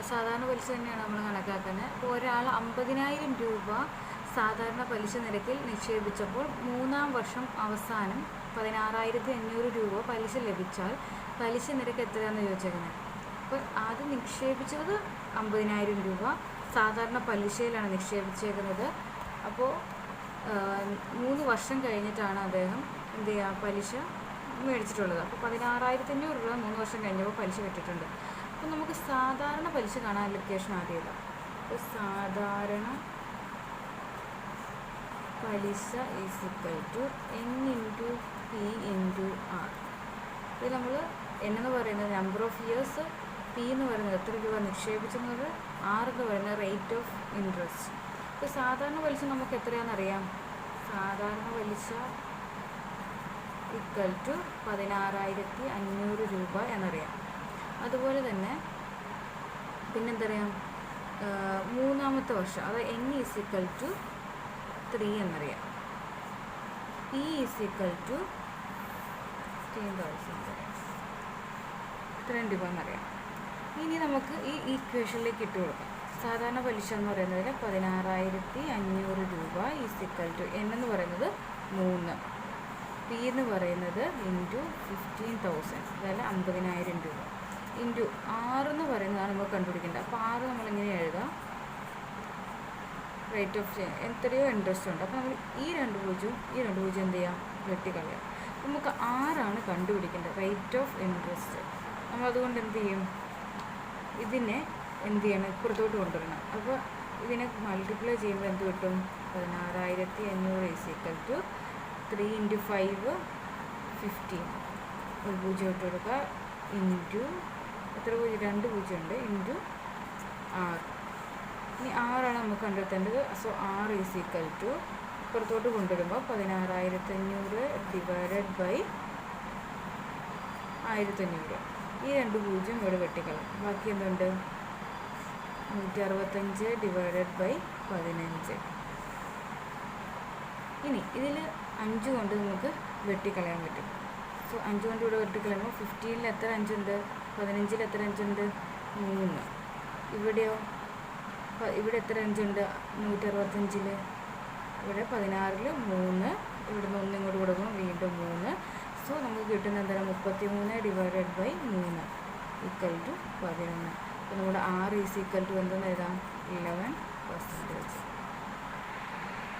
സാധാരണ പലിശ തന്നെയാണ് നമ്മൾ കണക്കാക്കുന്നത്. അപ്പോൾ ഒരാൾ 50,000 രൂപ സാധാരണ പലിശ നിരക്കിൽ നിക്ഷേപിച്ചപ്പോൾ 3-ാം വർഷം അവസാനം 16,500 രൂപ പലിശ ലഭിച്ചാൽ പലിശ നിരക്ക് എത്രയാണെന്ന് ചോദിച്ചേക്കുന്നത്. അപ്പോൾ ആദ്യം നിക്ഷേപിച്ചത് 50,000 രൂപ സാധാരണ പലിശയിലാണ് നിക്ഷേപിച്ചേക്കുന്നത്. അപ്പോൾ 3 വർഷം കഴിഞ്ഞിട്ടാണ് അദ്ദേഹം എന്ത് ചെയ്യുക, പലിശ മേടിച്ചിട്ടുള്ളത്. അപ്പോൾ 16,500 രൂപ 3 വർഷം കഴിഞ്ഞപ്പോൾ പലിശ കിട്ടിയിട്ടുണ്ട്. അപ്പോൾ നമുക്ക് സാധാരണ പലിശ കാണാൻ ലൊക്കേഷൻ ആദ്യം ചെയ്താൽ, അപ്പോൾ സാധാരണ പലിശ is equal to N into P into R. ഇത് നമ്മൾ N എന്ന് പറയുന്നത് നമ്പർ ഓഫ് ഇയേഴ്സ്, P എന്ന് പറയുന്നത് എത്ര രൂപ നിക്ഷേപിച്ചെന്നത്, R എന്ന് പറയുന്നത് റേറ്റ് ഓഫ് ഇൻട്രസ്റ്റ്. ഇപ്പോൾ സാധാരണ പലിശ നമുക്ക് എത്രയാണെന്നറിയാം. സാധാരണ പലിശ ഇക്വൽ ടു 16,500 രൂപ എന്നറിയാം. അതുപോലെ തന്നെ പിന്നെന്തറിയാം, 3-ാമത്തെ വർഷം അതായത് N ഈസ് ഇക്വൽ ടു 3 എന്നറിയാം. P ഈസ് ഇക്വൽ ടു 15,000 ഇത്രയും രൂപ എന്നറിയാം. ഇനി നമുക്ക് ഈ ഈക്വേഷനിലേക്ക് ഇട്ട് കൊടുക്കാം. സാധാരണ പലിശ എന്ന് പറയുന്നതിൽ 16,500 രൂപ ഈസ് ഇക്വൽ ടു N എന്ന് പറയുന്നത് 3, P എന്ന് പറയുന്നത് ഇൻറ്റു 15,000 അതായത് 50,000 രൂപ ഇൻറ്റു R എന്ന് പറയുന്നതാണ് നമ്മൾ കണ്ടുപിടിക്കേണ്ടത്. അപ്പോൾ R നമ്മളിങ്ങനെ എഴുതാം, റേറ്റ് ഓഫ് ചേഞ്ച് എത്രയോ ഇൻട്രസ്റ്റ് ഉണ്ട്. അപ്പോൾ നമ്മൾ ഈ 2 പൂജ്യം എന്ത് ചെയ്യാം, വെട്ടിക്കളയാം. നമുക്ക് ആറാണ് കണ്ടുപിടിക്കേണ്ടത്, റേറ്റ് ഓഫ് ഇൻട്രസ്റ്റ്. നമ്മളതുകൊണ്ട് എന്ത് ചെയ്യും, ഇതിനെ എന്ത് ചെയ്യണം, ഇപ്പുറത്തോട്ട് കൊണ്ടുവരണം. അപ്പോൾ ഇതിനെ മൾട്ടിപ്ലൈ ചെയ്യുമ്പോൾ എന്ത് കിട്ടും, 16,500 ഈസ് ഈക്വൽ ടു 3 ഇൻറ്റു 5 15, ഒരു പൂജ്യം ഇട്ട് കൊടുക്കുക, ഇൻറ്റു എത്ര പൂജ്യം, 2 പൂജ്യം ഉണ്ട്, ഇൻറ്റു 6. ഇനി 6ആണ് നമുക്ക് കണ്ടെത്തേണ്ടത്. So R is equal to ഇപ്പുറത്തോട്ട് കൊണ്ടുവരുമ്പോൾ 16,500 ഡിവൈഡഡ് ബൈ 1,500. ഈ 2 പൂജ്യം ഇവിടെ വെട്ടിക്കളയും. ബാക്കി എന്തുണ്ട്, 165 ഡിവൈഡഡ് ബൈ 15. ഇനി ഇതിൽ 5 കൊണ്ട് നമുക്ക് വെട്ടിക്കളയാൻ പറ്റും. സോ 5 കൊണ്ട് ഇവിടെ വെട്ടിക്കളയുമ്പോൾ 15-ൽ എത്ര 5 ഉണ്ട്, 15-ൽ എത്ര 5 ഉണ്ട്, 3. ഇവിടെയോ, ഇവിടെ എത്ര 5 ഉണ്ട്, 165-ൽ, ഇവിടെ 16-ൽ 3, ഇവിടുന്ന് 1 ഇങ്ങോട്ട് കൊടുക്കും, വീണ്ടും 3. സോ നമുക്ക് കിട്ടുന്ന എന്താണ്, 33 ഡിവൈഡഡ് ബൈ 3 ഈക്വൽ ടു 11. അപ്പോൾ നമ്മുടെ R ഈസ് ഈക്വൽ ടു എന്തെന്ന് എഴുതാം, 11%.